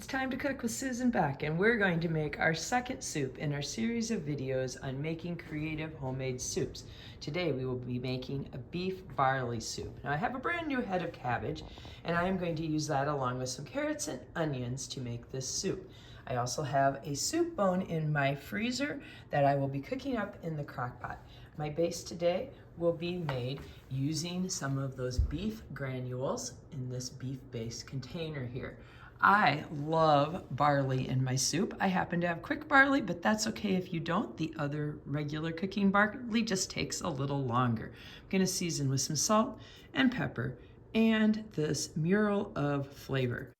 It's time to cook with Susan Beck, and we're going to make our second soup in our series of videos on making creative homemade soups. Today we will be making a beef barley soup. Now I have a brand new head of cabbage, and I am going to use that along with some carrots and onions to make this soup. I also have a soup bone in my freezer that I will be cooking up in the crock pot. My base today will be made using some of those beef granules in this beef base container here. I love barley in my soup. I happen to have quick barley, but that's okay if you don't. The other regular cooking barley just takes a little longer. I'm gonna season with some salt and pepper and this mural of flavor.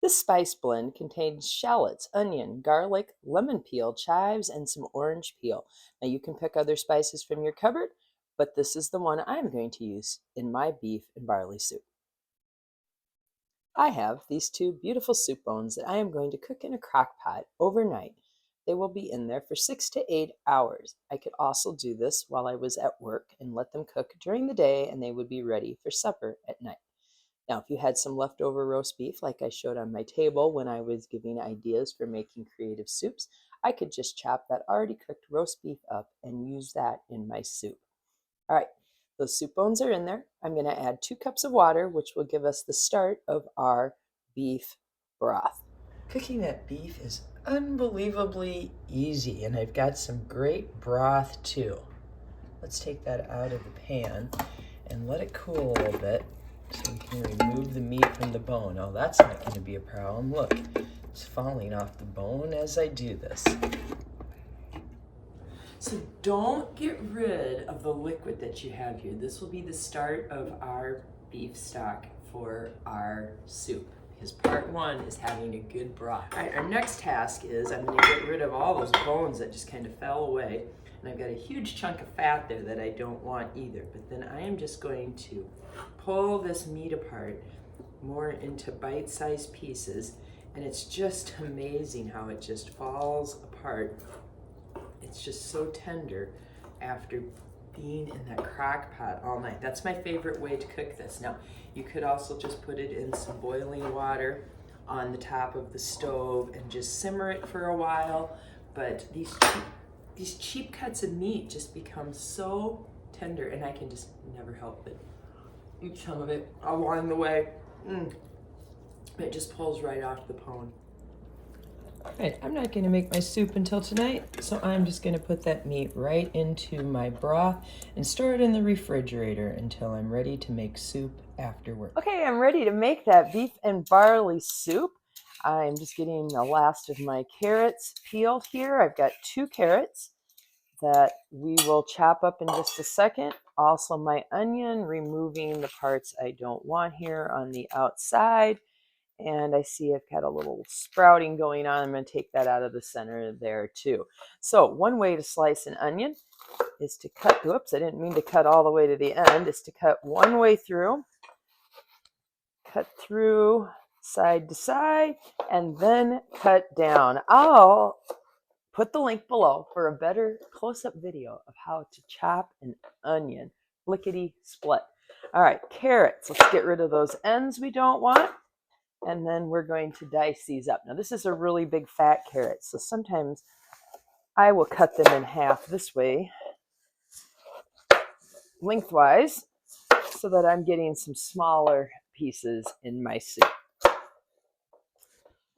This spice blend contains shallots, onion, garlic, lemon peel, chives, and some orange peel. Now you can pick other spices from your cupboard, but this is the one I'm going to use in my beef and barley soup. I have these two beautiful soup bones that I am going to cook in a crock pot overnight. They will be in there for 6 to 8 hours. I could also do this while I was at work and let them cook during the day, and they would be ready for supper at night. Now, if you had some leftover roast beef like I showed on my table when I was giving ideas for making creative soups, I could just chop that already cooked roast beef up and use that in my soup. All right, those soup bones are in there. I'm going to add 2 cups of water, which will give us the start of our beef broth. Cooking that beef is unbelievably easy, and I've got some great broth too. Let's take that out of the pan and let it cool a little bit so we can remove the meat from the bone. Oh, that's not going to be a problem. Look, it's falling off the bone as I do this. So don't get rid of the liquid that you have here. This will be the start of our beef stock for our soup, because part 1 is having a good broth. All right, our next task is I'm going to get rid of all those bones that just kind of fell away. And I've got a huge chunk of fat there that I don't want either. But then I am just going to pull this meat apart more into bite-sized pieces. And it's just amazing how it just falls apart. It's just so tender after being in that crock pot all night. That's my favorite way to cook this. Now, you could also just put it in some boiling water on the top of the stove and just simmer it for a while. But these cheap cuts of meat just become so tender, and I can just never help but eat some of it along the way. It just pulls right off the bone. Right, I'm not going to make my soup until tonight, so I'm just going to put that meat right into my broth and store it in the refrigerator until I'm ready to make soup after work. Okay, I'm ready to make that beef and barley soup. I'm just getting the last of my carrots peeled here. I've got 2 carrots that we will chop up in just a second. Also my onion, removing the parts I don't want here on the outside. And I see I've got a little sprouting going on. I'm going to take that out of the center there too. So one way to slice an onion is to cut, whoops, I didn't mean to cut all the way to the end, is to cut one way through, cut through side to side, and then cut down. I'll put the link below for a better close-up video of how to chop an onion, lickety split. All right, carrots, let's get rid of those ends we don't want. And then we're going to dice these up. Now this is a really big fat carrot, so sometimes I will cut them in half this way, lengthwise, so that I'm getting some smaller pieces in my soup.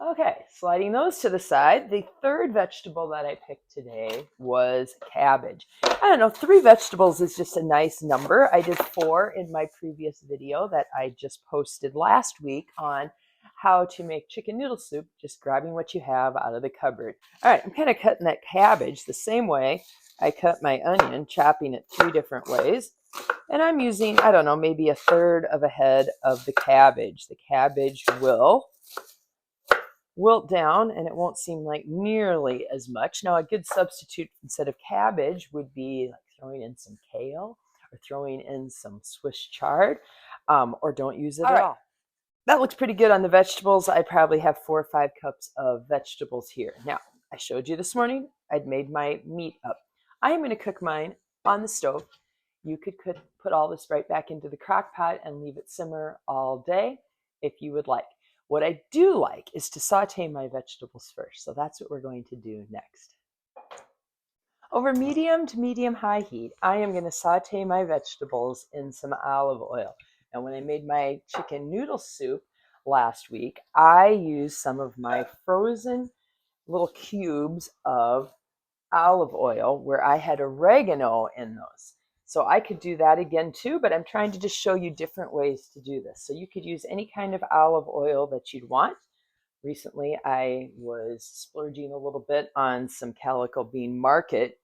Okay, sliding those to the side. The third vegetable that I picked today was cabbage. I don't know, 3 vegetables is just a nice number. I did 4 in my previous video that I just posted last week on how to make chicken noodle soup, just grabbing what you have out of the cupboard. All right, I'm kind of cutting that cabbage the same way I cut my onion, chopping it 3 different ways. And I'm using, I don't know, maybe 1/3 of a head of the cabbage. The cabbage will wilt down and it won't seem like nearly as much. Now, a good substitute instead of cabbage would be like throwing in some kale or throwing in some Swiss chard, or don't use it at all. That looks pretty good on the vegetables. I probably have 4 or 5 cups of vegetables here. Now, I showed you this morning, I'd made my meat up. I am going to cook mine on the stove. You could put all this right back into the crock pot and leave it simmer all day if you would like. What I do like is to saute my vegetables first. So that's what we're going to do next. Over medium to medium high heat, I am going to saute my vegetables in some olive oil. Now, when I made my chicken noodle soup last week, I used some of my frozen little cubes of olive oil where I had oregano in those. So I could do that again too, but I'm trying to just show you different ways to do this. So you could use any kind of olive oil that you'd want. Recently, I was splurging a little bit on some Calico Bean Market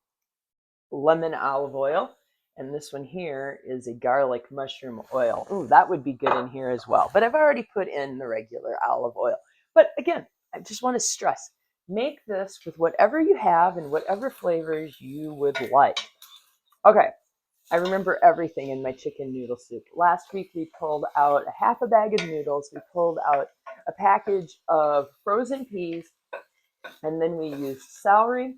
lemon olive oil. And this one here is a garlic mushroom oil. Ooh, that would be good in here as well. But I've already put in the regular olive oil. But again, I just want to stress, make this with whatever you have and whatever flavors you would like. Okay, I remember everything in my chicken noodle soup. Last week we pulled out a half a bag of noodles. We pulled out a package of frozen peas. And then we used celery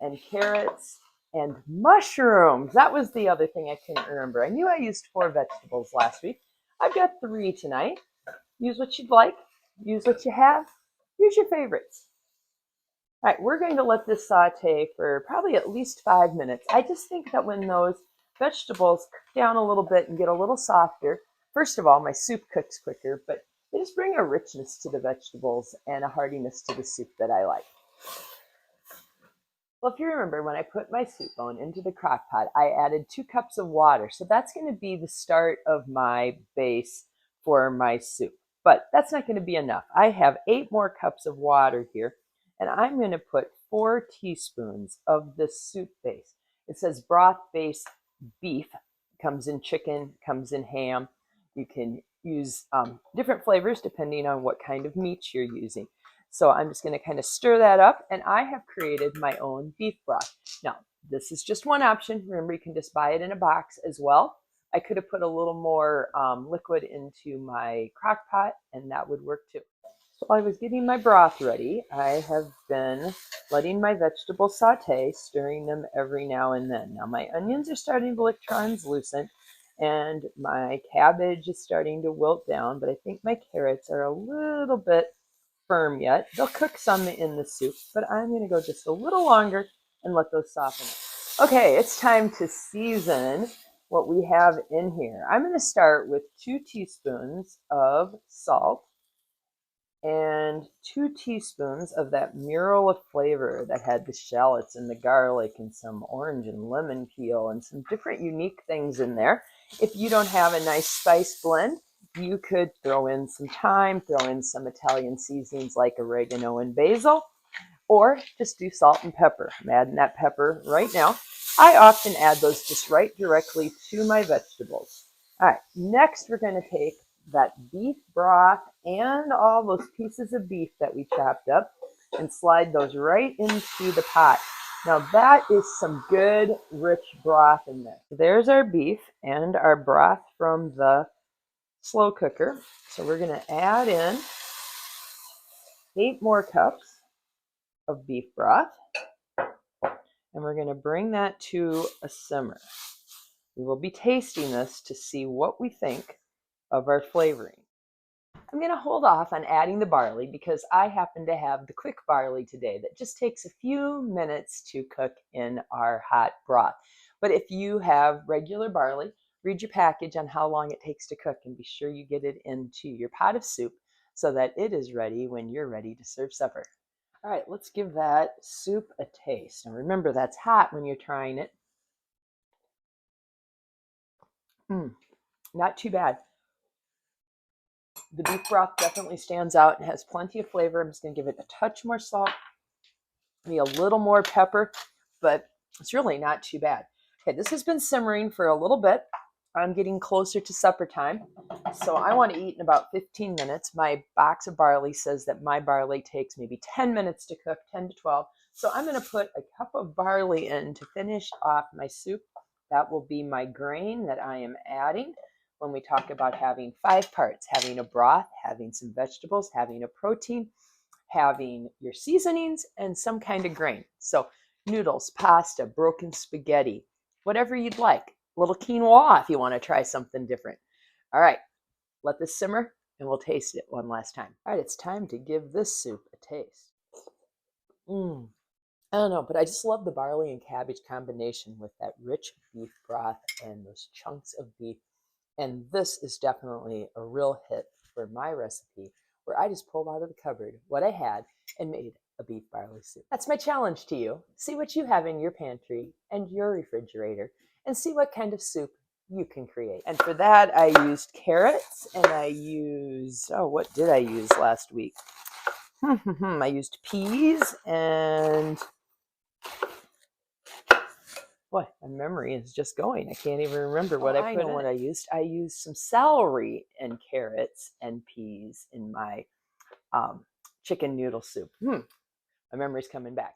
and carrots and mushrooms. That was the other thing I couldn't remember. I knew I used 4 vegetables last week. I've got 3 tonight. Use what you'd like. Use what you have. Use your favorites. All right, we're going to let this saute for probably at least 5 minutes. I just think that when those vegetables cook down a little bit and get a little softer, first of all, my soup cooks quicker, but they just bring a richness to the vegetables and a heartiness to the soup that I like. Well, if you remember, when I put my soup bone into the crock pot, I added 2 cups of water. So that's going to be the start of my base for my soup. But that's not going to be enough. I have 8 more cups of water here, and I'm going to put 4 teaspoons of this soup base. It says broth base beef. Comes in chicken, comes in ham. You can use different flavors depending on what kind of meat you're using. So I'm just going to kind of stir that up, and I have created my own beef broth. Now, this is just one option. Remember, you can just buy it in a box as well. I could have put a little more liquid into my crock pot, and that would work too. So while I was getting my broth ready, I have been letting my vegetables saute, stirring them every now and then. Now, my onions are starting to look translucent, and my cabbage is starting to wilt down, but I think my carrots are a little bit firm yet. They'll cook some in the soup, but I'm going to go just a little longer and let those soften up. Okay, it's time to season what we have in here. I'm going to start with 2 teaspoons of salt and 2 teaspoons of that mural of flavor that had the shallots and the garlic and some orange and lemon peel and some different unique things in there. If you don't have a nice spice blend, you could throw in some thyme, throw in some Italian seasonings like oregano and basil, or just do salt and pepper. I'm adding that pepper right now. I often add those just right directly to my vegetables. All right, next we're going to take that beef broth and all those pieces of beef that we chopped up and slide those right into the pot. Now that is some good rich broth in there. There's our beef and our broth from the slow cooker. So we're going to add in 8 more cups of beef broth, and we're going to bring that to a simmer. We will be tasting this to see what we think of our flavoring. I'm going to hold off on adding the barley because I happen to have the quick barley today that just takes a few minutes to cook in our hot broth. But if you have regular barley, read your package on how long it takes to cook and be sure you get it into your pot of soup so that it is ready when you're ready to serve supper. All right, let's give that soup a taste. And remember, that's hot when you're trying it. Not too bad. The beef broth definitely stands out and has plenty of flavor. I'm just going to give it a touch more salt, maybe a little more pepper, but it's really not too bad. Okay, this has been simmering for a little bit. I'm getting closer to supper time, so I want to eat in about 15 minutes. My box of barley says that my barley takes maybe 10 minutes to cook, 10 to 12. So I'm going to put a cup of barley in to finish off my soup. That will be my grain that I am adding when we talk about having 5 parts, having a broth, having some vegetables, having a protein, having your seasonings, and some kind of grain. So noodles, pasta, broken spaghetti, whatever you'd like. A little quinoa if you want to try something different. All right, let this simmer. and we'll taste it one last time. All right, it's time to give this soup a taste. I don't know, but I just love the barley and cabbage combination with that rich beef broth and those chunks of beef. And this is definitely a real hit for my recipe, where I just pulled out of the cupboard what I had and made a beef barley soup. That's my challenge to you. See what you have in your pantry and your refrigerator and see what kind of soup you can create. And for that, I used carrots and I used, oh, what did I use last week? I used peas and, boy, my memory is just going. I can't even remember what I put in. I know what I used. I used some celery and carrots and peas in my chicken noodle soup. My memory's coming back.